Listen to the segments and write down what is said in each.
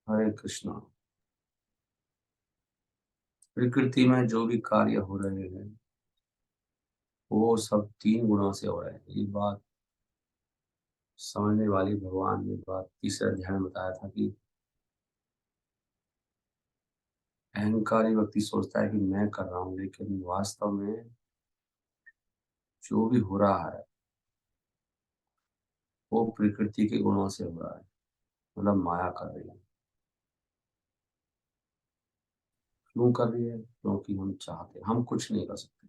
हरे कृष्णा। प्रकृति में जो भी कार्य हो रहे हैं वो सब तीन गुणों से हो रहे हैं। ये बात समझने वाली भगवान ने बात तीसरे अध्याय में बताया था कि अहंकारी व्यक्ति सोचता है कि मैं कर रहा हूं, लेकिन वास्तव में जो भी हो रहा है वो प्रकृति के गुणों से हो रहा है, मतलब माया कर रही है। क्यों कर रही है? क्योंकि हम चाहते हैं। हम कुछ नहीं कर सकते,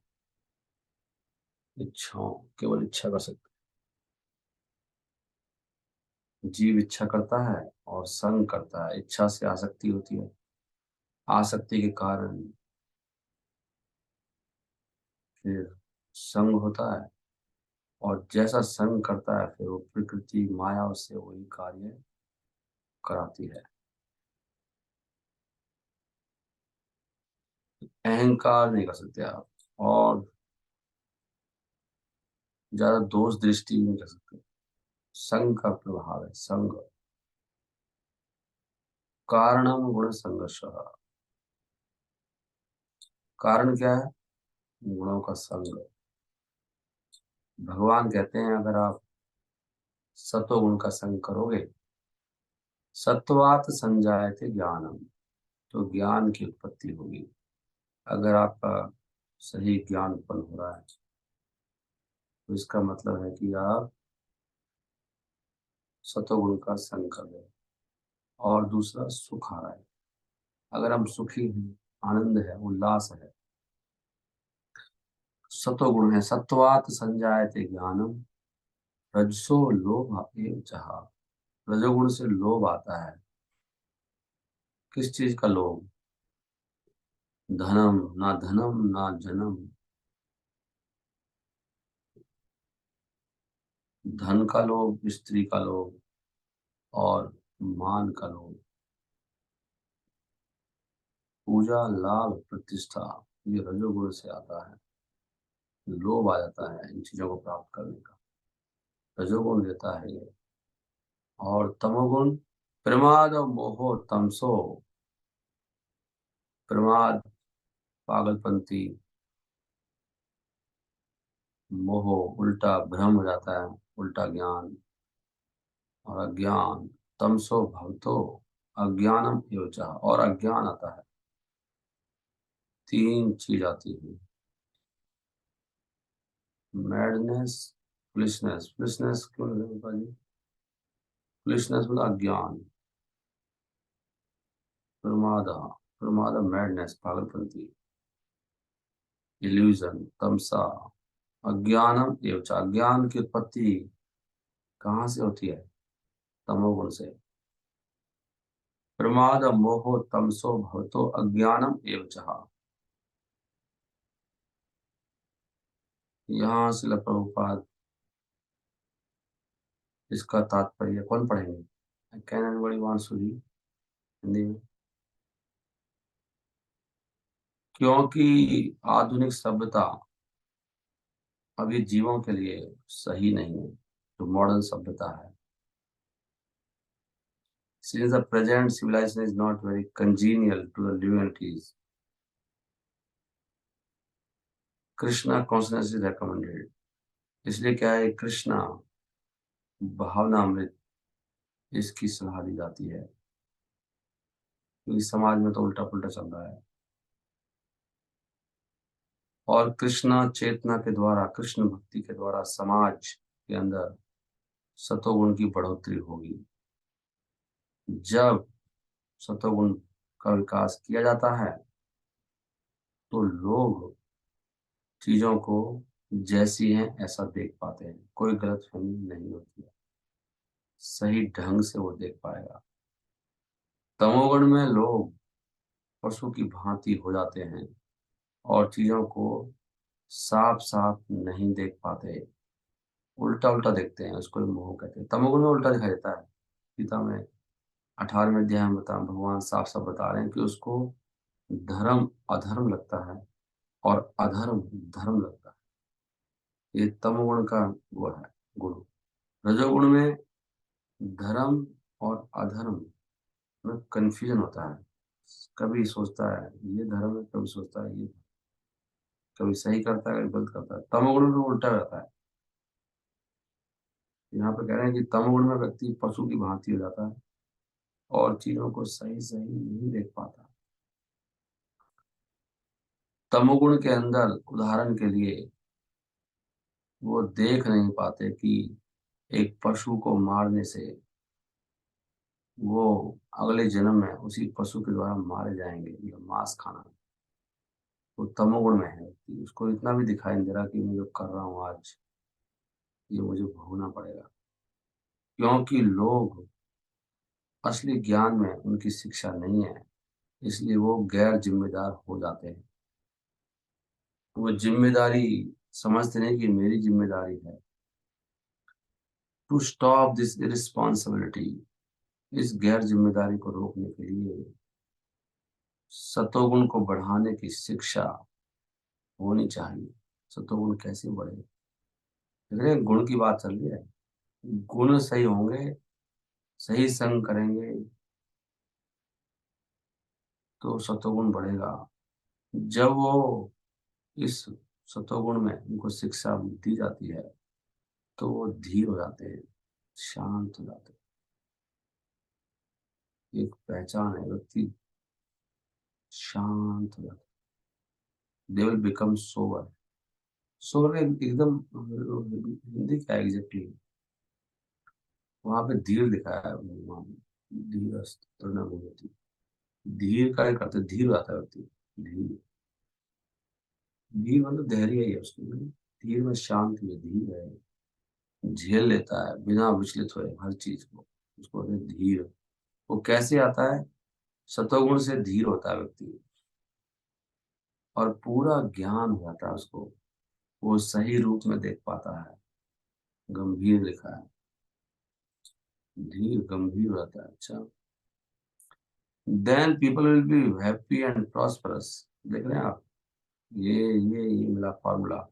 इच्छाओं केवल इच्छा कर सकते हैं। जीव इच्छा करता है और संग करता है। इच्छा से आसक्ति होती है, आसक्ति के कारण फिर संग होता है, और जैसा संग करता है फिर वो प्रकृति माया उससे वही कार्य कराती है। अहंकार नहीं कर सकते आप, और ज्यादा दोष दृष्टि भी नहीं कर सकते। संग का प्रभाव है। संग कारणम गुण संघर्ष। कारण क्या है? गुणों का संग। भगवान कहते हैं अगर आप सत्वगुण का संग करोगे, सत्वात संजायते ज्ञानम, तो ज्ञान की उत्पत्ति होगी। अगर आपका सही ज्ञान उत्पन्न हो रहा है तो इसका मतलब है कि आप सत्वगुण का संग कर रहे हो। और दूसरा सुख आ रहा है। अगर हम सुखी हैं, आनंद है, उल्लास है, सत्वगुण है। सत्वात संजायते ज्ञानम, रजसो लोभ एव जहा। रजोगुण से लोभ आता है। किस चीज का लोभ? धनम, ना धनम ना जन्म। धन का लोभ, स्त्री का लोभ, और मान का लोभ। पूजा, लाभ, प्रतिष्ठा, ये रजोगुण से आता है। लोभ आ जाता है इन चीजों को प्राप्त करने का। रजोगुण देता है ये। और तमोगुण, प्रमाद और मोहो तमसो। प्रमाद पागलपंती, मोह उल्टा भ्रम हो जाता है, उल्टा ज्ञान। और अज्ञान, तमसो भवतो अज्ञानम एवं, और अज्ञान आता है। तीन चीज आती है। Madness, foolishness. फुलिशनेस क्यों नहीं भाई? फुलिशनेस मतलब अज्ञान। प्रमादा, प्रमादा मैडनेस, पागलपंती, इल्यूजन, तमसा, अज्ञानम एवं। अज्ञान की उत्पत्ति कहाँ से होती है? तमोगुण से। प्रमाद मोह तमसो भवतो अज्ञानम एवं। यहाँ से प्रभुपाद इसका तात्पर्य कौन पढ़ेंगे? Can anybody wants to read Hindi में? क्योंकि आधुनिक सभ्यता अभी जीवों के लिए सही नहीं है, जो मॉडर्न सभ्यता है। Since the present civilization is not very congenial to the divinities, Krishna consciousness is recommended. इसलिए क्या है, कृष्णा भावना अमृत, इसकी सलाह दी जाती है। क्योंकि समाज में तो उल्टा पुल्टा चल रहा है। और कृष्णा चेतना के द्वारा, कृष्ण भक्ति के द्वारा समाज के अंदर सतोगुण की बढ़ोतरी होगी। जब सतोगुण का विकास किया जाता है तो लोग चीजों को जैसी हैं ऐसा देख पाते हैं। कोई गलतफहमी नहीं होती है, सही ढंग से वो देख पाएगा। तमोगुण में लोग पशु की भांति हो जाते हैं और चीजों को साफ साफ नहीं देख पाते, उल्टा उल्टा देखते हैं। उसको मोह कहते हैं। तमोगुण में उल्टा दिखाई देता है। गीता में 18वें अध्याय में बता, भगवान साफ साफ बता रहे हैं कि उसको धर्म अधर्म लगता है और अधर्म धर्म लगता है। ये तमोगुण का वो है गुण। रजोगुण में धर्म और अधर्म में कंफ्यूजन होता है। कभी सोचता है ये धर्म है, कभी सोचता है ये, कभी सही करता है, कभी गलत करता है। तमोगुण में उल्टा रहता है। यहाँ पे कह रहे हैं कि तमोगुण में व्यक्ति पशु की भांति हो जाता है और चीजों को सही सही नहीं देख पाता। तमोगुण के अंदर उदाहरण के लिए वो देख नहीं पाते कि एक पशु को मारने से वो अगले जन्म में उसी पशु के द्वारा मारे जाएंगे, या मांस खाना। वो तमोगुण में है कि उसको इतना भी दिखाई नहीं दे रहा कि मैं जो कर रहा हूँ आज, ये मुझे भोगना पड़ेगा। क्योंकि लोग असली ज्ञान में उनकी शिक्षा नहीं है, इसलिए वो गैर जिम्मेदार हो जाते हैं। वो जिम्मेदारी समझते नहीं कि मेरी जिम्मेदारी है। टू स्टॉप दिस इरिस्पॉन्सिबिलिटी, इस गैर जिम्मेदारी को रोकने के लिए सतोगुण को बढ़ाने की शिक्षा होनी चाहिए। सतोगुण कैसे बढ़े, देख रहे हैं, गुण की बात चल रही है। गुण सही होंगे, सही संग करेंगे तो सतोगुण बढ़ेगा। जब वो इस सतोगुण में उनको शिक्षा दी जाती है तो वो धीर हो जाते हैं, शांत हो जाते हैं। एक पहचान है, व्यक्ति शांत हो जाता है। They will become sober. Sober एकदम हिंदी क्या एग्जैक्टली, वहां पे धीर लिखा है वहां, धीर होती। धीर का करते धीर हो जाता है व्यक्ति। धीर, धीर मतलब धैर्य ही है उसकी। धीर में शांति है, धीर है, झेल लेता है बिना विचलित हुए हर चीज को, उसको कहते हैं धीर। वो कैसे आता है, सतोगुण से धीर होता है व्यक्ति और पूरा ज्ञान हो जाता है उसको, वो सही रूप में देख पाता है। गंभीर लिखा है, धीर गंभीर रहता है। अच्छा, then people will be happy and prosperous. देख रहे हैं आप, ये मिला फॉर्मूला।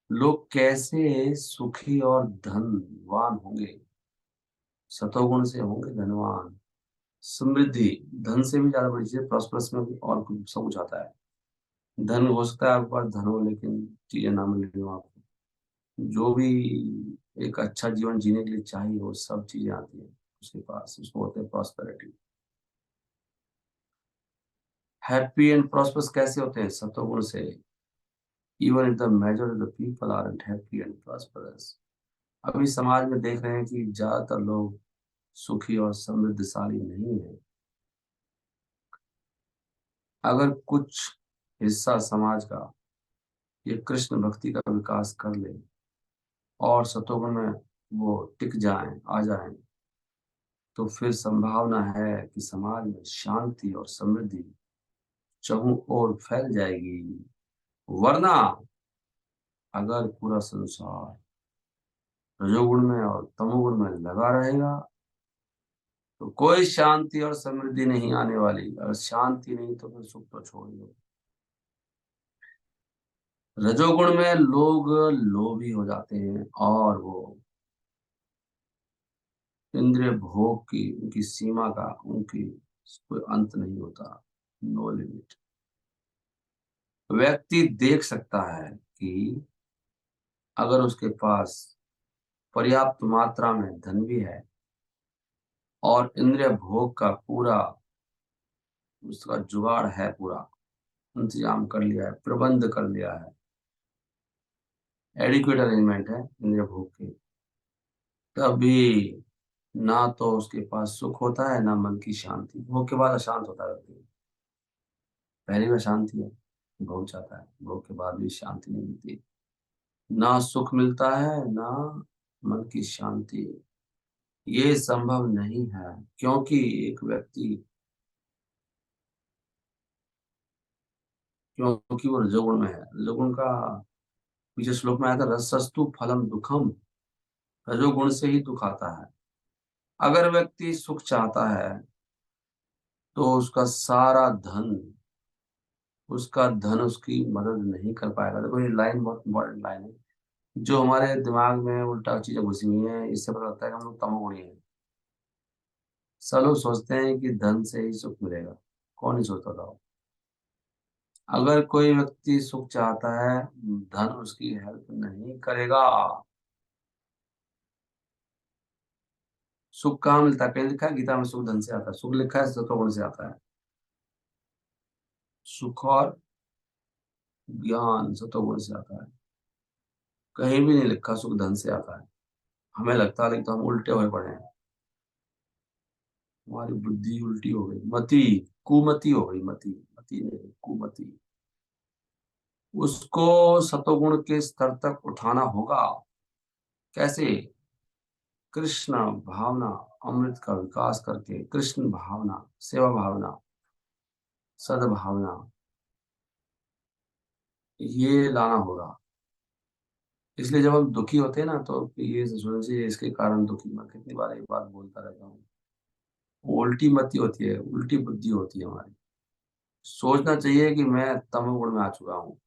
लोग कैसे सुखी और धनवान होंगे, सतोगुण से होंगे धनवान। समृद्धि, धन से भी ज्यादा बड़ी चीज है, प्रॉस्परस में भी और कुछ सब कुछ आता है। धन हो सकता है आपके पास, धन हो लेकिन चीजें ना मिल रही हो आपको। जो भी एक अच्छा जीवन जीने के लिए चाहिए वो सब चीजें आती है उसके पास, उसको बोलते हैं प्रॉस्पेरिटी। हैप्पी एंड प्रॉस्पर्स कैसे होते हैं, सतोगुण से। Even if the majority of the people aren't happy and prosperous. अभी समाज में देख रहे हैं कि ज्यादातर लोग सुखी और समृद्धशाली नहीं है। अगर कुछ हिस्सा समाज का ये कृष्ण भक्ति का विकास कर ले और सतोगुण में वो टिक जाएं, आ जाएं, तो फिर संभावना है कि समाज में शांति और समृद्धि चहुं ओर फैल जाएगी। वरना अगर पूरा संसार रजोगुण में और तमोगुण में लगा रहेगा तो कोई शांति और समृद्धि नहीं आने वाली। अगर शांति नहीं तो फिर सुख तो छोड़ दो। रजोगुण में लोग लोभी हो जाते हैं और वो इंद्रिय भोग की उनकी सीमा का उनकी कोई अंत नहीं होता, नो लिमिट। व्यक्ति देख सकता है कि अगर उसके पास पर्याप्त मात्रा में धन भी है और इंद्रिय भोग का पूरा उसका जुगाड़ है, पूरा इंतजाम कर लिया है, प्रबंध कर लिया है, एडिक्वेट अरेंजमेंट है इंद्रिय भोग के, तभी ना तो उसके पास सुख होता है ना मन की शांति। भोग के बाद अशांत होता है व्यक्ति। पहले में शांति है, भोग चाहता है, भोग के बाद भी शांति नहीं मिलती। ना सुख मिलता है ना मन की शांति। ये संभव नहीं है क्योंकि एक व्यक्ति, क्योंकि वो रजोगुण में है। रजोगुण का पीछे श्लोक में आया था, रसस्तु फलम दुखम। रजोगुण से ही दुख आता है। अगर व्यक्ति सुख चाहता है तो उसका धन उसकी मदद नहीं कर पाएगा। देखो ये लाइन बहुत इंपॉर्टेंट लाइन है, जो हमारे दिमाग में उल्टा चीजें घुसी हुई हैं, इससे पता लगता है कि हम लोग तमोगुणी हैं। सब लोग सोचते हैं कि धन से ही सुख मिलेगा। कौन नहीं सोचता था? अगर कोई व्यक्ति सुख चाहता है, धन उसकी हेल्प नहीं करेगा। सुख कहाँ मिलता है? कहीं लिखा है गीता में सुख धन से आता है? सुख लिखा है सत्वगुण से आता है। सुख और ज्ञान सत्वगुण से आता है। कहीं भी नहीं लिखा सुख धन से आता है। हमें लगता है, लेकिन तो हम उल्टे हुए पड़े हैं। हमारी बुद्धि उल्टी हो गई, मति कुमति हो गई। मति मति नहीं, कुमति। उसको सतोगुण के स्तर तक उठाना होगा। कैसे? कृष्ण भावना, अमृत का विकास करके, कृष्ण भावना, सेवा भावना, सद्भावना, ये लाना होगा। इसलिए जब हम दुखी होते हैं ना, तो ये सोचना चाहिए इसके कारण दुखी। मैं कितनी बार ये बात बोलता रहता हूँ। वो उल्टी मति होती है, उल्टी बुद्धि होती है हमारी। सोचना चाहिए कि मैं तमोगुण में आ चुका हूँ।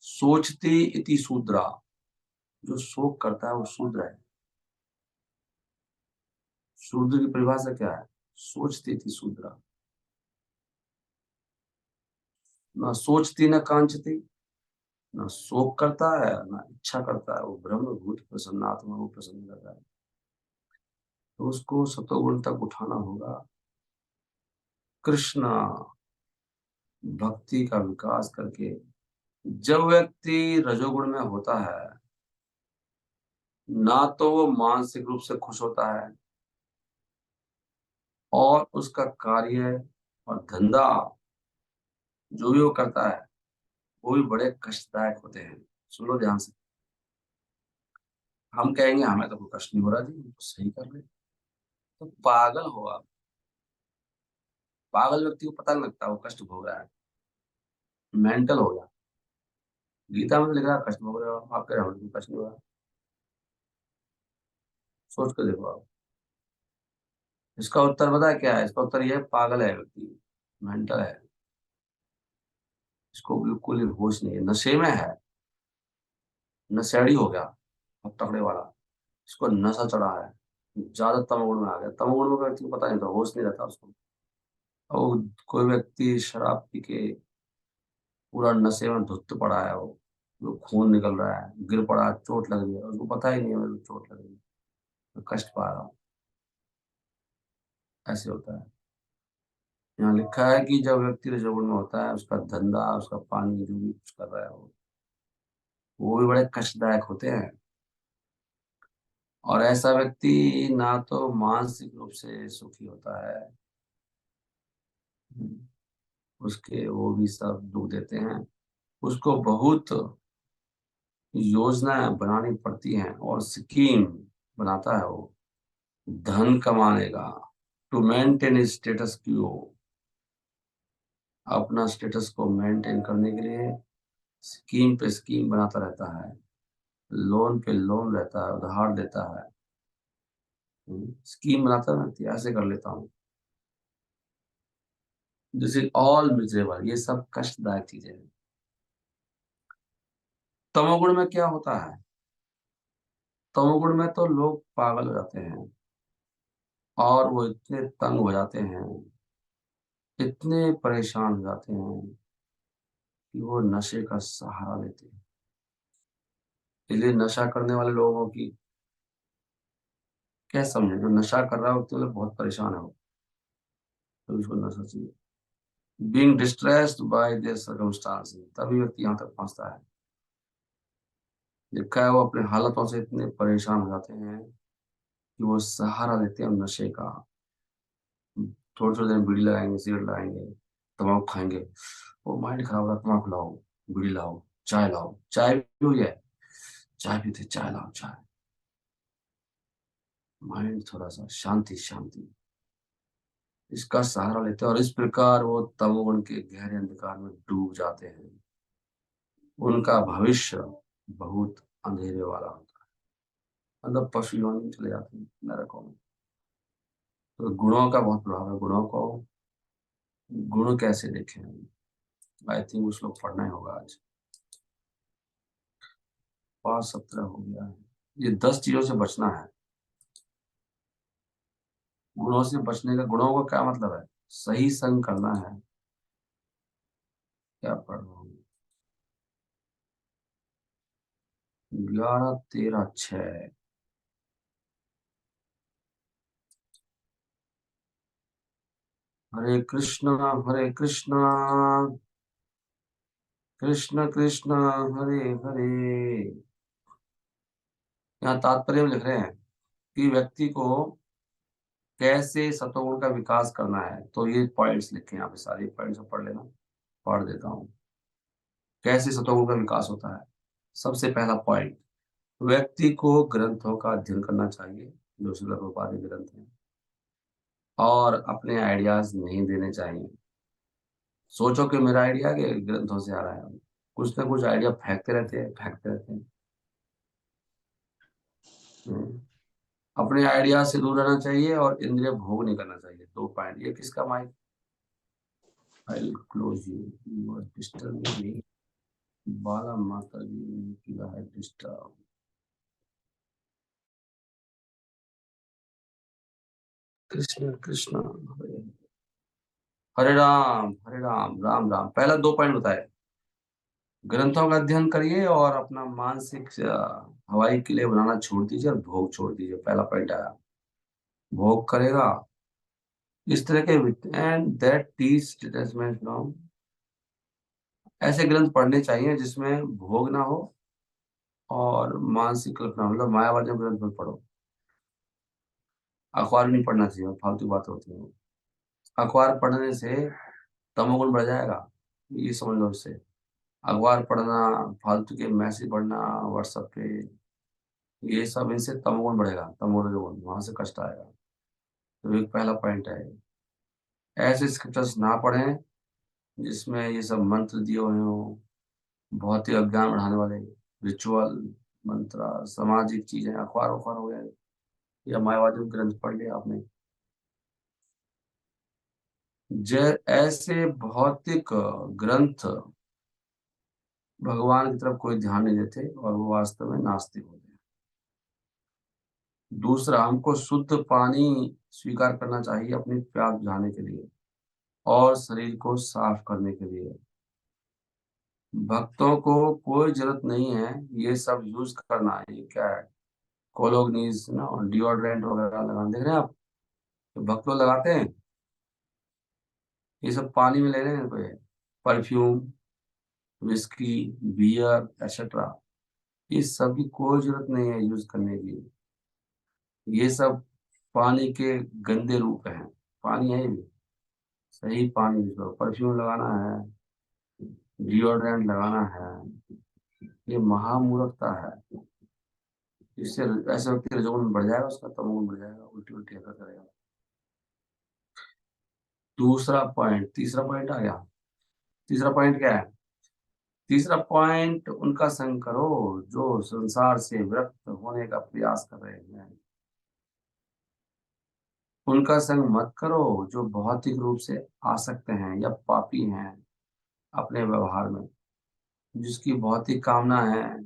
सोचती इति शूद्रा। जो शोक करता है वो शूद्र है। शूद्र की परिभाषा क्या है? सोचती इति शूद्रा। न सोचती न कांचती। न शोक करता है न इच्छा करता है, वो ब्रह्म भूत प्रसन्नात्मा, वो प्रसन्न करता है। तो उसको सतोगुण तक उठाना होगा। कृष्ण भक्ति का विकास करके। जब व्यक्ति रजोगुण में होता है, ना तो वो मानसिक रूप से खुश होता है, और उसका कार्य और धंधा जो भी वो करता है, वो भी बड़े कष्टदायक होते हैं। सुन लो ध्यान से। हम कहेंगे हमें तो कोई कष्ट नहीं हो रहा जी, हम तो सही कर रहे हैं। तो पागल हो आप। पागल व्यक्ति को पता नहीं लगता वो कष्ट भोग रहा है। मेंटल हो गया। गीता में तो लिखा है कष्ट भोग रहे हो, आप कह रहे हो हमें कोई कष्ट नहीं हो रहा। सोच कर देखो आप। इसका उत्तर पता है क्या है? इसका उत्तर ये है, पागल है व्यक्ति, मेंटल है। इसको बिल्कुल ही होश नहीं है, नशे में है। नशेड़ी हो गया, अब तगड़े वाला। इसको नशा चढ़ा है, ज्यादा तमगुण में आ गया। तमगुण में व्यक्ति को पता नहीं था, होश नहीं रहता उसको। और कोई व्यक्ति शराब पी के पूरा नशे में धुत पड़ा है, वो खून निकल रहा है, गिर पड़ा, चोट लग रही है, उसको पता ही नहीं है मेरे को चोट लग रही है, मैं कष्ट पा रहा हूँ। ऐसे होता है। यहाँ लिखा है कि जब व्यक्ति रजोगुण में होता है, उसका धंधा, उसका पानी जो भी कुछ कर रहा है वो भी बड़े कष्टदायक होते हैं। और ऐसा व्यक्ति ना तो मानसिक रूप से सुखी होता है, उसके वो भी सब दुख देते हैं। उसको बहुत योजनाएं बनानी पड़ती हैं और स्कीम बनाता है वो, धन कमाने का, टू मेंटेन स्टेटस क्यू। अपना स्टेटस को मेंटेन करने के लिए स्कीम पे स्कीम बनाता रहता है, लोन पे लोन रहता है, उधार देता है। स्कीम बनाता है व्यक्ति, ऐसे कर लेता हूँ। This is all miserable. ये सब कष्टदायक चीजें हैं। तमोगुण में क्या होता है? तमोगुण में तो लोग पागल हो जाते हैं, और वो इतने तंग हो जाते हैं, इतने परेशान हो जाते हैं कि वो नशे का सहारा लेते हैं। इसलिए नशा करने वाले लोगों की क्या समझे? जो नशा कर रहा है वो तो बहुत परेशान है वो, तो उसको नशा चाहिए। Being distressed bye there circumstances, तभी व्यक्ति यहाँ तक पहुंचता है। लिखा है वो अपने हालतों से इतने परेशान हो जाते हैं कि वो सहारा लेते हैं नशे का। थोड़ी थोड़ी देर बीड़ी लगाएंगे, सिगरेट लगाएंगे, तम्बाकू खाएंगे, वो माइंड खराब हो रहा है, तम्बाकू लाओ, बीड़ी लाओ, चाय लाओ, चाय भी हुई है, चाय पीते, चाय लाओ, चाय। माइंड थोड़ा सा शांति शांति, इसका सहारा लेते हैं, और इस प्रकार वो तमोगुण के गहरे अंधकार में डूब जाते हैं। उनका भविष्य बहुत अंधेरे वाला होता है, मतलब पशु योनि में चले जाते हैं, नरकों में। तो गुणों का बहुत प्रभाव है। गुणों को, गुण कैसे देखें? आई थिंक उस लोग पढ़ना ही होगा आज। 5:17 हो गया है। ये 10 चीजों से बचना है। गुणों से बचने का, गुणों का क्या मतलब है? सही संग करना है। क्या पढ़ रहा हूँ? 11 13 6। हरे कृष्णा हरे कृष्णा, कृष्ण कृष्ण हरे हरे। यहाँ तात्पर्य में लिख रहे हैं कि व्यक्ति को कैसे सतोगुण का विकास करना है। तो ये पॉइंट्स लिखे हैं यहाँ पे, सारे पॉइंट्स पढ़ लेना। पढ़ देता हूँ। कैसे सतोगुण का विकास होता है। सबसे पहला पॉइंट, व्यक्ति को ग्रंथों का अध्ययन करना चाहिए, जो श्रील प्रभुपाद के ग्रंथ हैं, और अपने आइडियाज नहीं देने चाहिए। सोचो कि मेरा आइडिया के ग्रंथों से आ रहा है, कुछ ना कुछ आइडिया फेंकते रहते हैं, फेंकते रहते हैं। हम्म। अपने आइडिया से दूर रहना चाहिए और इंद्रिय भोग नहीं करना चाहिए। 2 पॉइंट। ये किसका mic? I will close you, you are disturbing me. Bala Mata ji ने किया है डिस्टर्ब। कृष्ण कृष्ण हरे हरे राम, हरे राम राम राम। पहला 2 पॉइंट बताए। ग्रंथों का अध्ययन करिए और अपना मानसिक हवाई किले बनाना छोड़ दीजिए और भोग छोड़ दीजिए। पहला पॉइंट आया। भोग करेगा इस तरह के, and that teach detachment from. ऐसे ग्रंथ पढ़ने चाहिए जिसमें भोग ना हो और मानसिक कल्पना, मतलब मायावादी ग्रंथ मत पढ़ो। अखबार भी नहीं पढ़ना चाहिए, फालतू बातें होती हैं। अखबार पढ़ने से तमोगुण बढ़ जाएगा, ये समझ लो इससे। अखबार पढ़ना, फालतू के मैसेज पढ़ना व्हाट्सएप पे, ये सब इनसे तमोगुण बढ़ेगा, तमोगुण वहां से कष्ट आएगा। तो एक पहला पॉइंट है, ऐसे स्क्रिप्चर्स ना पढ़ें जिसमें ये सब मंत्र दिए हुए हो, बहुत ही अज्ञान बढ़ाने वाले रिचुअल मंत्र, सामाजिक चीजें। अखबार वखबार हो गए या मायावादी ग्रंथ पढ़ लिया आपने, जय ऐसे भौतिक ग्रंथ भगवान की तरफ कोई ध्यान नहीं देते और वो वास्तव में नास्तिक होते हैं। दूसरा, हमको शुद्ध पानी स्वीकार करना चाहिए अपनी प्यास बुझाने के लिए और शरीर को साफ करने के लिए। भक्तों को कोई जरूरत नहीं है ये सब यूज करना। ये क्या है? कोलोगनीज ना, डिओड्रेंट वगैरह लगाना, देख रहे हैं आप? तो भक्त लोग लगाते हैं, ये सब पानी में ले रहे हैं कोई। परफ्यूम, विस्की, बियर एक्सेट्रा, इस सब की कोई जरूरत नहीं है यूज करने की। ये सब पानी के गंदे रूप हैं। पानी है ये भी, सही पानी यूज करो। परफ्यूम लगाना है, डिओड्रेंट लगाना है, ये महामूर्खता है। इससे ऐसे व्यक्ति रजोगुण बढ़ जाएगा, उसका तमोगुण बढ़ जाएगा, उल्टी उल्टी हरकत करेगा। दूसरा पॉइंट, तीसरा पॉइंट आ गया। तीसरा पॉइंट क्या है? तीसरा पॉइंट, उनका संग करो जो संसार से विरक्त होने का प्रयास कर रहे हैं। उनका संग मत करो जो भौतिक रूप से आसक्त हैं या पापी हैं अपने व्यवहार में, जिसकी भौतिक कामना है,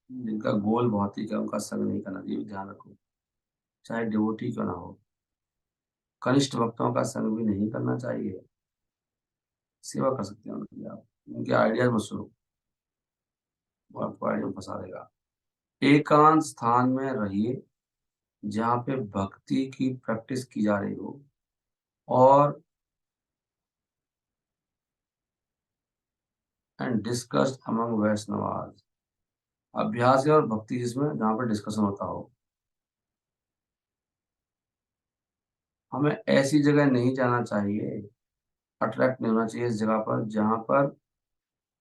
जिनका गोल भौतिक है, उनका संग नहीं करना। ये भी ध्यान रखो, चाहे डिवोटी क्यों ना हो। कनिष्ठ भक्तों का संग भी नहीं करना चाहिए। सेवा कर सकते हैं उनकी आप, उनके आइडियाज मत सुनो, वो आपको आइडिया में फंसा देगा। एकांत स्थान में रहिए जहाँ पे भक्ति की प्रैक्टिस की जा रही हो, और एंड डिस्कस्ड अमंग वैष्णवास। अभ्यास है और भक्ति जिसमें, जहाँ पर डिस्कशन होता हो। हमें ऐसी जगह नहीं जाना चाहिए, अट्रैक्ट नहीं होना चाहिए इस जगह पर जहाँ पर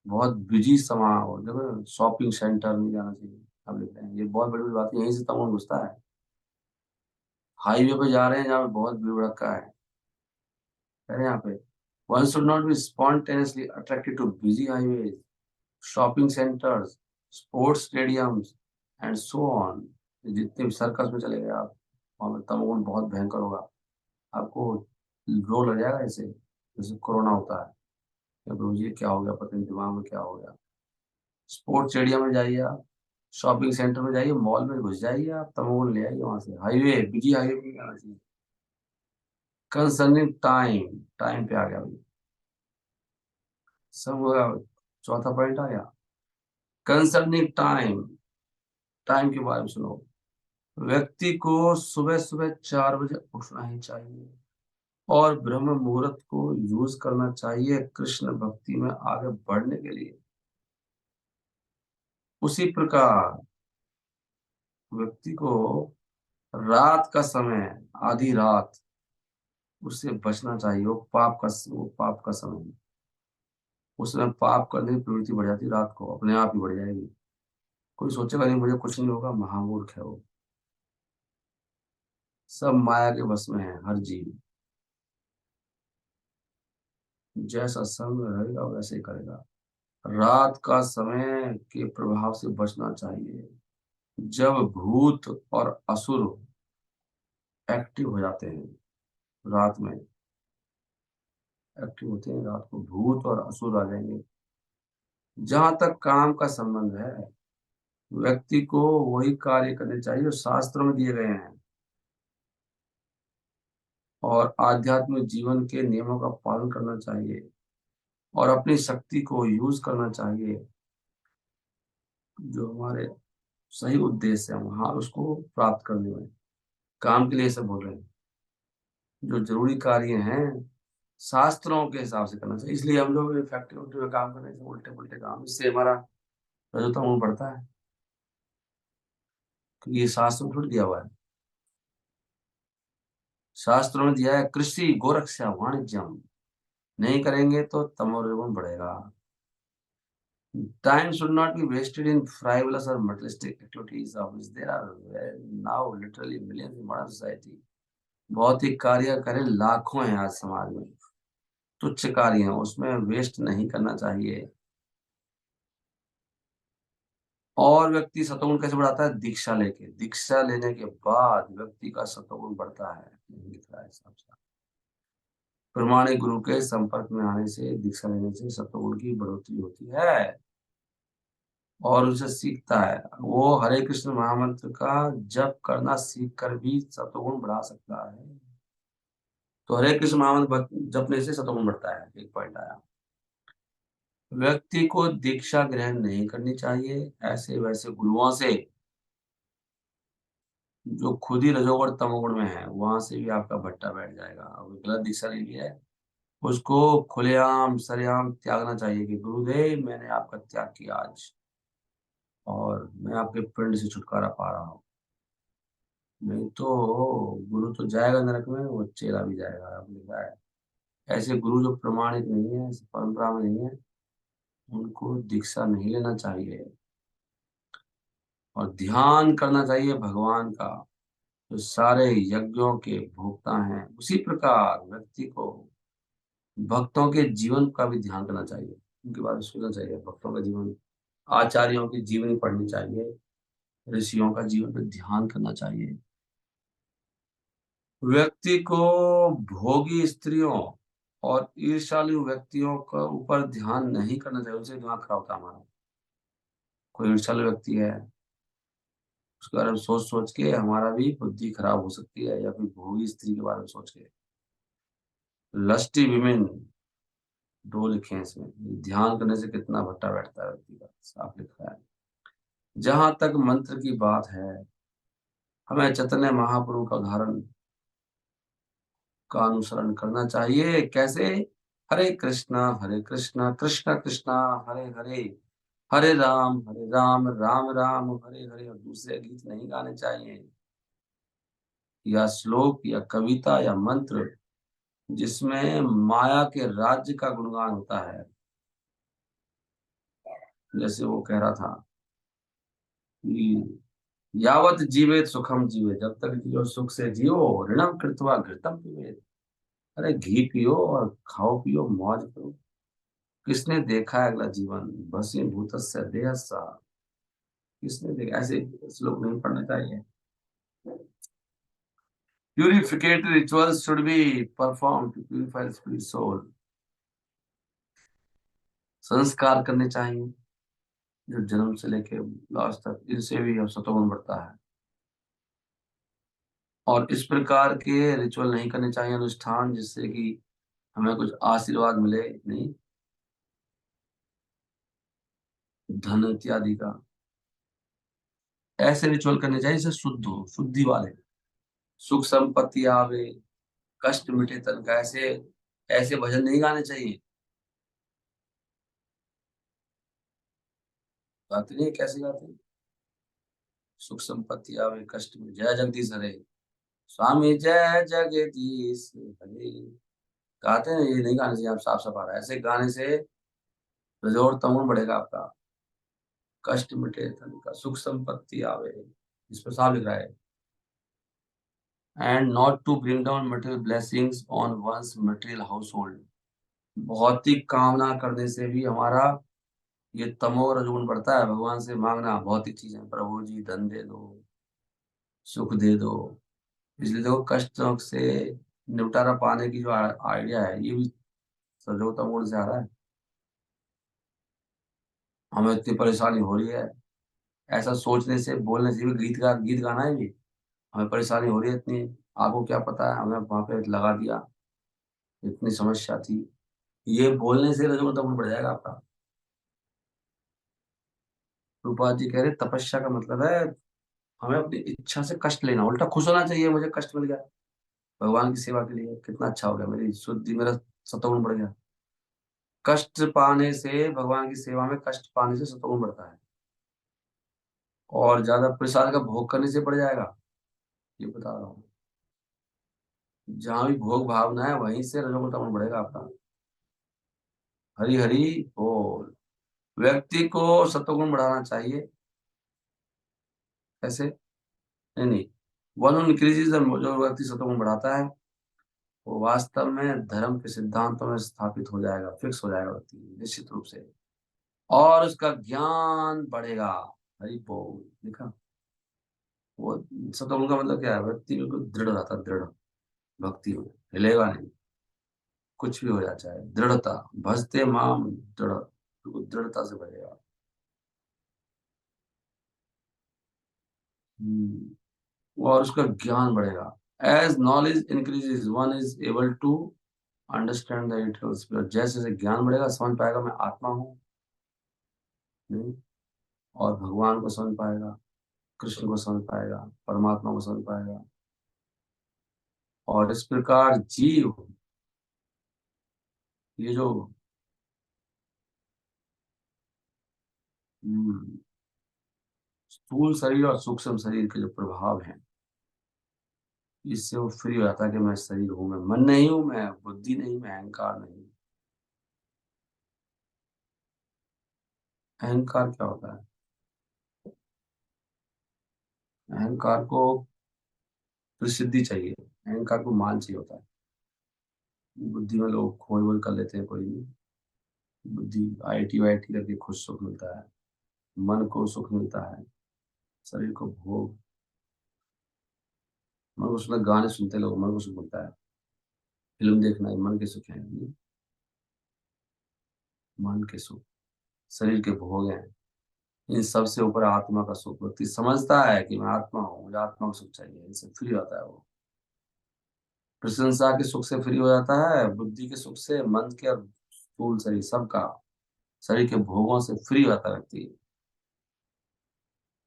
बहुत बिजी समा हो। देखो, शॉपिंग सेंटर नहीं जाना चाहिए। अब लिखते हैं, ये बहुत बड़ी बड़ी बात है, यहीं से तमोगुण घुसता है। हाईवे पे जा रहे हैं जहाँ पे बहुत भीड़ भड़का है, कह रहे हैं यहाँ पे, one should not be spontaneously attracted to busy highways, shopping centers, sports stadiums and so on। जितने भी सर्कस में चले गए आप, वहाँ पे तमोगुण बहुत भयंकर होगा। आपको रोग लग जाएगा ऐसे, जैसे कोरोना होता है। या प्रभु जी क्या हो गया, पता नहीं दिमाग में क्या हो गया। स्पोर्ट्स स्टेडियम में जाइए आप, शॉपिंग सेंटर में जाइए, मॉल में घुस जाइए आप, तमोगुण ले आइए वहां से। हाईवे, बिजी हाईवे पे नहीं जाना चाहिए। कंसर्निंग टाइम, टाइम पे आ गया भाई, सब हो गया। चौथा पॉइंट आ गया, कंसर्निंग टाइम, टाइम के बारे में सुनो। व्यक्ति को सुबह सुबह 4 बजे उठना ही चाहिए और ब्रह्म मुहूर्त को यूज करना चाहिए कृष्ण भक्ति में आगे बढ़ने के लिए। उसी प्रकार व्यक्ति को रात का समय, आधी रात, उससे बचना चाहिए। वो पाप का समय है। उसमें पाप करने की प्रवृत्ति बढ़ जाती है, रात को अपने आप ही बढ़ जाएगी। कोई सोचेगा नहीं मुझे कुछ नहीं होगा, महामूर्ख है वो। सब माया के बस में है हर जीव। जैसा संग रहेगा वैसे ही करेगा। रात का समय के प्रभाव से बचना चाहिए। जब भूत और असुर एक्टिव हो जाते हैं, रात में एक्टिव होते हैं, रात को भूत और असुर आ जाएंगे। जहां तक काम का संबंध है, व्यक्ति को वही कार्य करने चाहिए जो शास्त्रों में दिए गए हैं और आध्यात्मिक जीवन के नियमों का पालन करना चाहिए और अपनी शक्ति को यूज करना चाहिए। जो हमारे सही उद्देश्य है वहां उसको प्राप्त करने में, काम के लिए सब बोल रहे हैं। जो जरूरी कार्य हैं शास्त्रों के हिसाब से करना चाहिए। इसलिए हम लोग फैक्ट्री उल्टे में काम करने से, उल्टे पुल्टे काम, इससे हमारा रजोतम बढ़ता है। क्योंकि ये शास्त्र में थोड़ी दिया हुआ है। शास्त्रों में दिया है कृषि गोरक्षा वाणिज्यम, नहीं करेंगे तो तमोगुण बढ़ेगा। Time should not be wasted in frivolous or materialistic activities of which there are now literally millions in modern society. भौतिक कार्य करें लाखों हैं आज समाज में, तुच्छ कार्य हैं, उसमें वेस्ट नहीं करना चाहिए। और व्यक्ति सतोगुण कैसे बढ़ाता है? दीक्षा लेके, दीक्षा लेने के बाद व्यक्ति का सतोगुण बढ़ता है, लिख रहा है साहब। प्रमाणिक गुरु के संपर्क में आने से, दीक्षा लेने से सतोगुण की बढ़ोतरी होती है और उसे सीखता है। वो हरे कृष्ण महामंत्र का जप करना सीख कर भी सतोगुण बढ़ा सकता है। तो हरे कृष्ण महामंत्र जपने से सतोगुण बढ़ता है, एक पॉइंट आया। व्यक्ति को दीक्षा ग्रहण नहीं करनी चाहिए ऐसे वैसे गुरुओं से जो खुद ही रजोगुण तमोगुण में है, वहां से भी आपका भट्टा बैठ जाएगा। अब गलत दीक्षा ले लिया है, उसको खुलेआम सरेआम त्यागना चाहिए कि गुरुदेव मैंने आपका त्याग किया आज और मैं आपके पिंड से छुटकारा पा रहा हूँ। नहीं तो गुरु तो जाएगा नरक में, वो चेला भी जाएगा। अब लिखा है ऐसे गुरु जो प्रमाणित नहीं है, ऐसे परंपरा में नहीं है, उनको दीक्षा नहीं लेना चाहिए और ध्यान करना चाहिए भगवान का जो सारे यज्ञों के भोक्ता हैं। उसी प्रकार व्यक्ति को भक्तों के जीवन का भी ध्यान करना चाहिए, उनके बारे में सोचना चाहिए। भक्तों का जीवन, आचार्यों की जीवनी पढ़नी चाहिए, ऋषियों का जीवन पर ध्यान करना चाहिए। व्यक्ति को भोगी स्त्रियों और ईर्ष्यालु व्यक्तियों का ऊपर ध्यान नहीं करना चाहिए, उनसे दिमाग खराब होता है हमारा। कोई ईर्ष्यालु व्यक्ति है, उसके बारे में सोच सोच के हमारा भी बुद्धि खराब हो सकती है, या फिर भोगी स्त्री के बारे में सोच के। लस्टी विमेन, दो लिखे हैं इसमें। ध्यान करने से कितना भट्टा बैठता है व्यक्ति का, साफ लिखा है। जहां तक मंत्र की बात है, हमें चैतन्य महाप्रभु का उदाहरण का अनुसरण करना चाहिए। कैसे? हरे कृष्णा कृष्णा कृष्णा हरे हरे, हरे राम राम राम हरे हरे। और दूसरे गीत नहीं गाने चाहिए, या श्लोक या कविता या मंत्र जिसमें माया के राज्य का गुणगान होता है। जैसे वो कह रहा था कि यावत जीवेत सुखम जीवे, जब तक जियो सुख से जियो, ऋणम कृत्वा घृतम पिबेत। अरे घी पियो और खाओ पियो, मौज करो। किसने देखा है अगला जीवन? भस्मी भूतस्य देह सा। किसने देखा? ऐसे श्लोक नहीं पढ़ने चाहिए। Purificatory rituals should be perform to purify spirit soul. संस्कार करने चाहिए जो जन्म से लेके लास्ट तक, इनसे भी अब सतोगुण बढ़ता है। और इस प्रकार के रिचुअल नहीं करने चाहिए, अनुष्ठान, जिससे कि हमें कुछ आशीर्वाद मिले, नहीं धन इत्यादि का। ऐसे रिचुअल करने चाहिए जिससे शुद्ध हो, शुद्धि वाले, सुख संपत्ति आवे, कष्ट मिटे तन का। ऐसे ऐसे भजन नहीं गाने चाहिए। गाते नहीं, कैसे गाते हैं? सुख संपत्ति आवे, कष्ट में, जय जगदीश हरे, स्वामी जय जगदीश हरे। गाते हैं, ये नहीं गाने चाहिए। आप साफ साफ आ रहा है, ऐसे गाने से रजोर तमोगुण बढ़ेगा आपका, कष्ट मिटे तन का, सुख संपत्ति आवे, इस पर साफ लिख रहा है। And not to bring down material blessings on one's material household. भौतिक कामना करने से भी हमारा ये तमो रजोगुण बढ़ता है। भगवान से मांगना भौतिक चीजें, प्रभु जी धन दे दो, सुख दे दो। इसलिए देखो, कष्टों से निपटारा पाने की जो आइडिया है, ये भी सजो तमोगुण से आ रहा है। हमें इतनी परेशानी हो रही है, ऐसा सोचने से, बोलने से भी, गीत गाना है भी, हमें परेशानी हो रही है इतनी, आपको क्या पता है, हमें वहां पे लगा दिया, इतनी समस्या थी। ये बोलने से रजोगुण तमोगुण बढ़ जाएगा आपका। रूपा जी कह रहे तपस्या का मतलब है हमें अपनी इच्छा से कष्ट लेना, उल्टा खुश होना चाहिए, मुझे कष्ट मिल गया भगवान की सेवा के लिए, कितना अच्छा हो गया, मेरी शुद्धि, मेरा सत्वगुण बढ़ गया। कष्ट पाने से, भगवान की सेवा में कष्ट पाने से सत्वगुण बढ़ता है, और ज्यादा प्रसाद का भोग करने से बढ़ जाएगा, ये बता रहा हूँ। जहां भी भोग भावना है, वहीं से रजोगुण तमोगुण बढ़ेगा आपका। हरि हरि बोल। व्यक्ति को सत्वगुण बढ़ाना चाहिए। कैसे? नहीं नहीं, वन इंक्रीजेस, जो व्यक्ति सत्वगुण बढ़ाता है, वो वास्तव में धर्म के सिद्धांतों में स्थापित हो जाएगा, फिक्स हो जाएगा व्यक्ति, निश्चित रूप से, और उसका ज्ञान बढ़ेगा। हरि बोल। देखा, वो सत्वगुण का मतलब क्या है? व्यक्ति बिल्कुल दृढ़ रहता है, दृढ़ भक्ति में, हिलेगा नहीं, कुछ भी हो जाए, चाहे दृढ़ता, भजते माम दृढ़, बिल्कुल दृढ़ता से बढ़ेगा। और उसका ज्ञान बढ़ेगा। As knowledge increases one is able to understand the eternal spirit. जैसे जैसे ज्ञान बढ़ेगा, समझ पाएगा मैं आत्मा हूँ, नहीं, और भगवान को समझ पाएगा, कृष्ण को समझ पाएगा, परमात्मा को समझ पाएगा। और इस प्रकार जीव, ये जो हम्म, स्थूल शरीर और सूक्ष्म शरीर के जो प्रभाव हैं, इससे वो फ्री हो जाता है कि मैं शरीर हूं, मैं मन नहीं हूं, मैं बुद्धि नहीं, मैं अहंकार नहीं। अहंकार क्या होता है? अहंकार को प्रसिद्धि चाहिए, अहंकार को मान चाहिए होता है। बुद्धि में लोग खोज वोज कर लेते हैं, कोई नहीं। बुद्धि आईटी वाईटी करके खुद सुख मिलता है, मन को सुख मिलता है, शरीर को भोग, मन को सुख, गाने सुनते लोग, मन को सुख मिलता है, फिल्म देखना है, मन के सुख है, नहीं, मन के सुख, शरीर के भोग हैं। इन सबसे ऊपर आत्मा का सुख, व्यक्ति समझता है कि मैं आत्मा हूँ, मुझे आत्मा का सुख चाहिए, इनसे फ्री होता है वो। प्रशंसा के सुख से फ्री हो जाता है, बुद्धि के सुख से, मन के और स्थूल शरीर सबका, शरीर के भोगों से फ्री होता है व्यक्ति।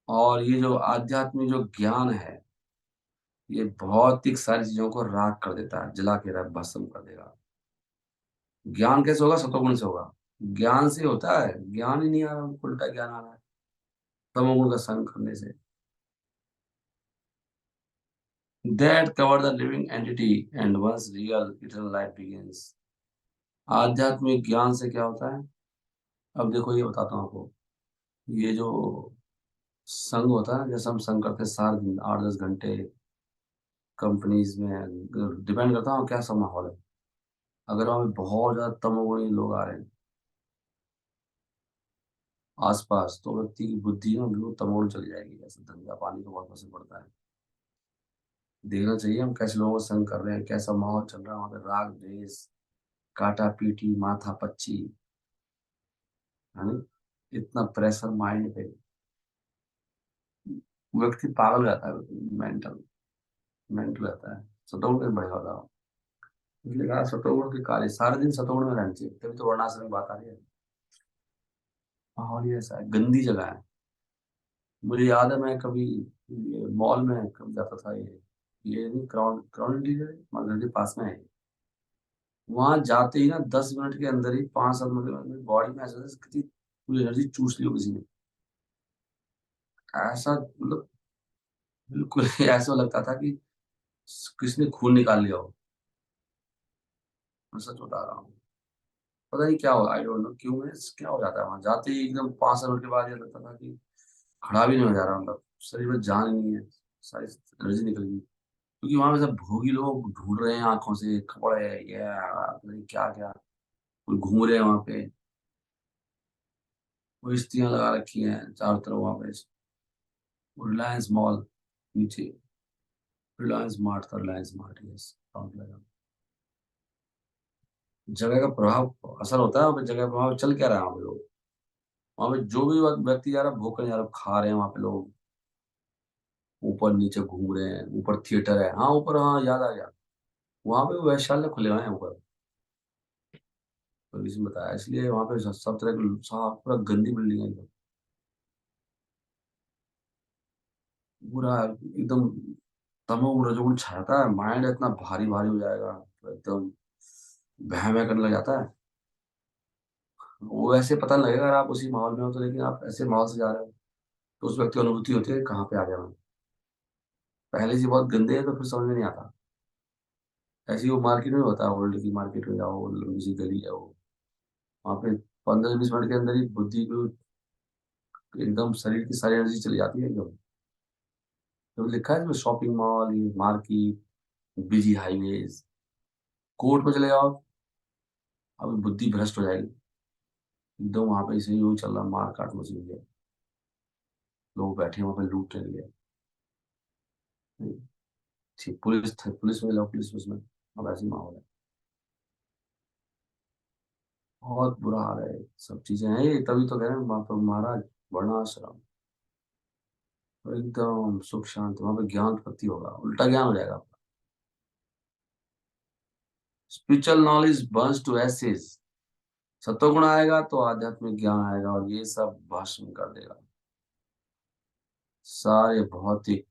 और ये जो आध्यात्मिक जो ज्ञान है, ये भौतिक सारी चीजों को राख कर देता है, जला के रख भस्म कर देगा। ज्ञान कैसे होगा? सत्वगुण से होगा। ज्ञान से होता है, ज्ञान ही नहीं आ रहा, उल्टा ज्ञान आ रहा है तमोगुण का संग करने से। That cover the living entity and once real eternal life begins। आध्यात्मिक ज्ञान से क्या होता है? अब देखो, ये बताता हूँ आपको। ये जो संग होता है ना, जैसे हम संग करते हैं सारा दिन, 8-10 घंटे कंपनीज में, डिपेंड करता है क्या सब माहौल है। अगर हमें बहुत ज्यादा तमोगुणी लोग आ रहे हैं आसपास, तो व्यक्ति की बुद्धि ना बिल्कुल तमोगुण चली जाएगी, जैसे धंधा पानी का बहुत असर पड़ता है। देखना चाहिए हम कैसे लोगों को संग कर रहे हैं, कैसा माहौल चल रहा है वहाँ पे, राग द्वेष, काटा पीटी, माथा पच्ची, है ना, इतना प्रेशर माइंड पे, व्यक्ति पागल हो जाता है, मेंटल। मेंटल रहता है। सतोगुण का बढ़िया होता है। इसलिए कहा सतोगुण के कार्य सारे दिन सतोगुण में रहना चाहिए, तभी तो वर्णाश्रम की बात आ रही है। माहौल ही ऐसा है, गंदी जगह है। मुझे याद है मैं कभी मॉल में कभी जाता था, ये नहीं, क्राउन क्राउन इंटीरियर हमारे घर के पास में है। वहां जाते ही ना 10 मिनट के अंदर ही 5-7 मिनट में मेरी बॉडी में ऐसा जैसे कितनी पूरी एनर्जी चूस ली हो किसी ने। ऐसा मतलब बिल्कुल ऐसा लगता था कि किसने खून निकाल लिया हो। मैं सच बता रहा हूँ। पता नहीं क्या हो, आई डोंट नो क्यों है, क्या हो जाता है वहां जाते ही एकदम 5 मिनट के बाद ये लगता था कि खड़ा भी नहीं हो जा रहा, मतलब शरीर में जान ही नहीं है, सारी एनर्जी निकल गई। क्योंकि वहां पे सब भोगी लोग ढूंढ रहे हैं आंखों से कपड़े, ये पता नहीं क्या क्या, कोई घूम रहे हैं वहां पे। वो स्त्रियां लगा रखी हैं चारों तरफ वहां पे। रिलायंस मॉल नीचे, रिलायंस मार्ट था, रिलायंस मार्ट, यस। जगह का प्रभाव असर होता है वहाँ पे, जगह का प्रभाव चल क्या रहा है वहाँ पे लोग। वहाँ पे जो भी व्यक्ति जा रहा है भूख जा रहा है, खा रहे हैं वहाँ पे लोग, ऊपर नीचे घूम रहे हैं, ऊपर थिएटर है, हाँ ऊपर, हाँ याद आ गया, वहाँ पे वैशाल्य खुले हुए हैं ऊपर। तो किसी ने बताया, इसलिए वहाँ पे सब तरह की साफ पूरा गंदी बिल्डिंग है एकदम, पूरा एकदम तमोगुण रजोगुण छाता है, माइंड इतना भारी भारी हो जाएगा तो एकदम बहम करने लग जाता है। वो ऐसे पता नहीं लगेगा अगर आप उसी माहौल में हो तो, लेकिन आप ऐसे माहौल से जा रहे हो तो उस व्यक्ति को अनुभूति होती है कि कहाँ पे आ गया मैं। पहले से बहुत गंदे है तो फिर समझ में नहीं आता। ऐसे ही वो मार्केट में होता है, ओल्ड की मार्केट में जाओ, लंबी सी गली है वो, वहाँ पे 15 से 20 मिनट के अंदर ही बुद्धि को एकदम शरीर की सारी एनर्जी चली जाती है एकदम। तो लिखा है इसमें शॉपिंग मॉल, ये मार्केट, बिजी हाईवेज, कोर्ट पे चले जाओ, अभी बुद्धि भ्रष्ट हो जाएगी एकदम। वहां पे इसे यूं चल रहा, मार काट मची हुई है, लोग बैठे हैं वहां पे लूट रहे हैं। ठीक, पुलिस में जाओ, पुलिस उसमें अब ऐसी माहौल है। बहुत बुरा हाल है, सब चीजें हैं ये, तभी तो कह रहे हैं वहां पर महाराज वर्णाश्रम और एकदम सुख शांति, वहां पे ज्ञान उत्पत्ति होगा, उल्टा ज्ञान हो जाएगा। Spiritual knowledge burns to ashes. सत्वगुण आएगा तो आध्यात्मिक ज्ञान आएगा और ये सब भस्म कर देगा। सारे भौतिक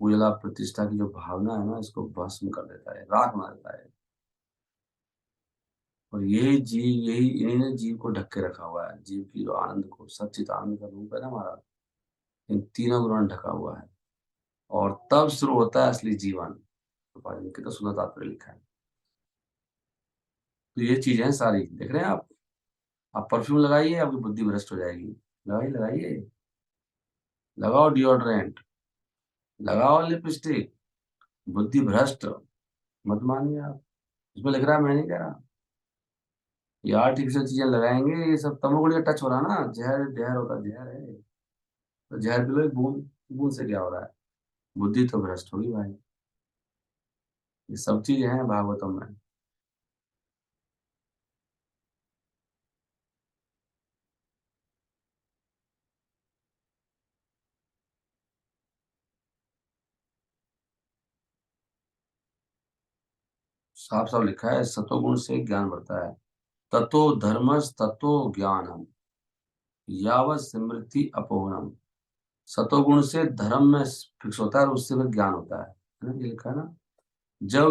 उजला प्रतिष्ठा की जो भावना है ना, इसको भस्म कर देता है, राख बना देता है। और यही जीव, यही इन्हीं ने जीव को ढक के रखा हुआ है, जीव की जो आनंद को, सच्चित आनंद का रूप है ना हमारा, इन तीनों गुणों ने ढका हुआ है। और तब शुरू होता है असली जीवन। तो भाई कितना सुंदर तात्पर्य लिखा है। तो ये चीजें हैं सारी, देख रहे हैं आप परफ्यूम लगाइए आपकी बुद्धि भ्रष्ट हो जाएगी। लगाइए लगाइए, लगाओ डिओड्रेंट, लगाओ लिपस्टिक, बुद्धि भ्रष्ट मत मानिए आप। इसमें लिख रहा है, मैं नहीं कह रहा। ये आर्टिफिशियल चीजें लगाएंगे, ये सब तमोगुण का टच हो रहा है ना, जहर जहर होता है, जहर है। तो जहर पी लो एक बूंद, बूंद से क्या हो रहा है, बुद्धि तो भ्रष्ट होगी भाई। ये सब चीजें हैं भागवतम में। साफ साफ लिखा है, सतोगुण से ज्ञान बढ़ता है। ततो धर्मस ततो ज्ञानम, यावत स्मृति अपोहनम। सतोगुण से धर्म में फिक्स होता है और उससे फिर ज्ञान होता है ना, ये लिखा है ना। जब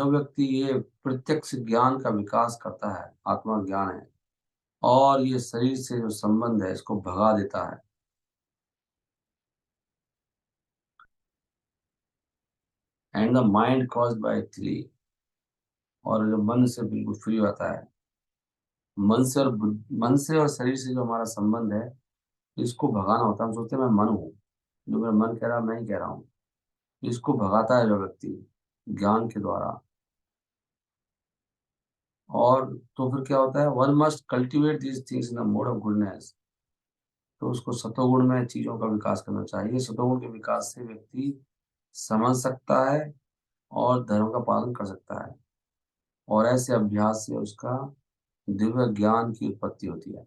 व्यक्ति ये प्रत्यक्ष ज्ञान का विकास करता है, आत्मा ज्ञान है, और ये शरीर से जो संबंध है इसको भगा देता है, and the mind caused by three, और जो मन से बिल्कुल फ्री होता है, मन से और शरीर से जो हमारा संबंध है, इसको भगाना होता है। हम सोचते हैं मैं मन हूँ, जो मेरा मन कह रहा है मैं ही कह रहा हूँ। इसको भगाता है जो व्यक्ति ज्ञान के द्वारा। और तो फिर क्या होता है, one must cultivate these things in the mode of goodness. तो उसको सतोगुण में चीजों का विकास करना चाहिए। सतोगुण के विकास से व्यक्ति समझ सकता है और धर्म का पालन कर सकता है, और ऐसे अभ्यास से उसका दिव्य ज्ञान की उत्पत्ति होती है।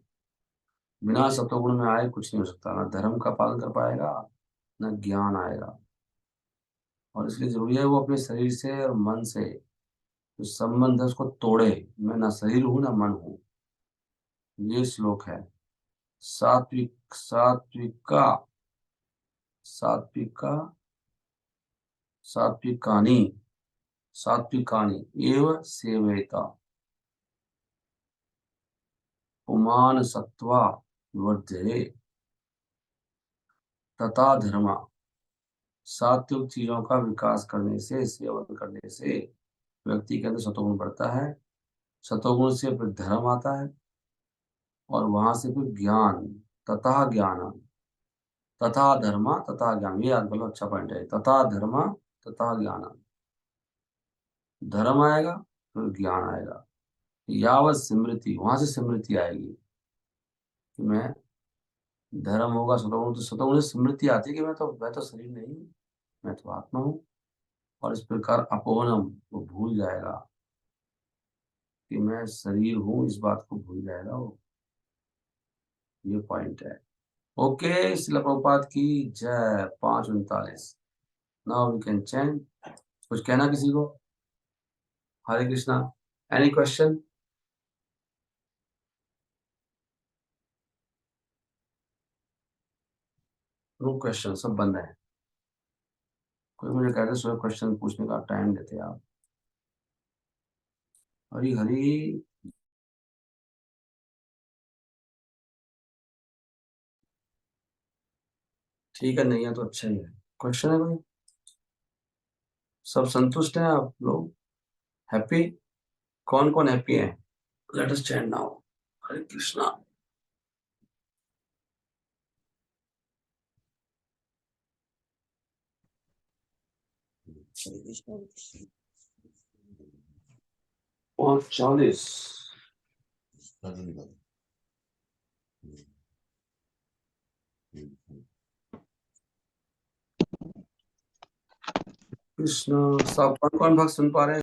बिना सतोगुण में आए कुछ नहीं हो सकता, ना धर्म का पालन कर पाएगा, ना ज्ञान आएगा। और इसलिए जरूरी है वो अपने शरीर से और मन से जो संबंध है उसको तोड़े। मैं ना शरीर हूं ना मन हूं। ये श्लोक है। सात्विक सात्विका सात्विका सात्विकानि सात्विकानि एव सेवयेता पुमान सत्वा वर्धते तथा धर्मा। सात्विक चीजों का विकास करने से, सेवन करने से व्यक्ति के अंदर सतोगुण बढ़ता है। सतोगुण से फिर धर्म आता है और वहां से फिर ज्ञान। तथा ज्ञान तथा धर्म तथा ज्ञान, ये याद बोलो, अच्छा पॉइंट है। तथा धर्म तथा ज्ञान, धर्म आएगा फिर ज्ञान आएगा। यावत स्मृति, वहां से स्मृति आएगी कि मैं, धर्म होगा सतोगुण, तो सतोगुण से स्मृति आती है कि मैं तो शरीर नहीं हूँ, मैं तो आत्मा हूँ। और इस प्रकार अपोहनम, वो भूल जाएगा कि मैं शरीर हूँ, इस बात को भूल जाएगा वो। ये पॉइंट है। ओके, शिला प्रभुपाद की जय। 5:39। Now we can chant. कुछ कहना किसी को? Hare Krishna. Any question? No question, सब बंद है। कोई मुझे कहते सुबह क्वेश्चन पूछने का टाइम देते आप। हरी हरी। ठीक है, नहीं है तो अच्छा ही है। क्वेश्चन है कोई? सब संतुष्ट हैं आप लोग? हैप्पी? कौन कौन हैप्पी है? Let us chant now. Hare Krishna. Hare Krishna. 5:40। Krishna. सब कौन कौन भक्त सुन पा रहे हैं?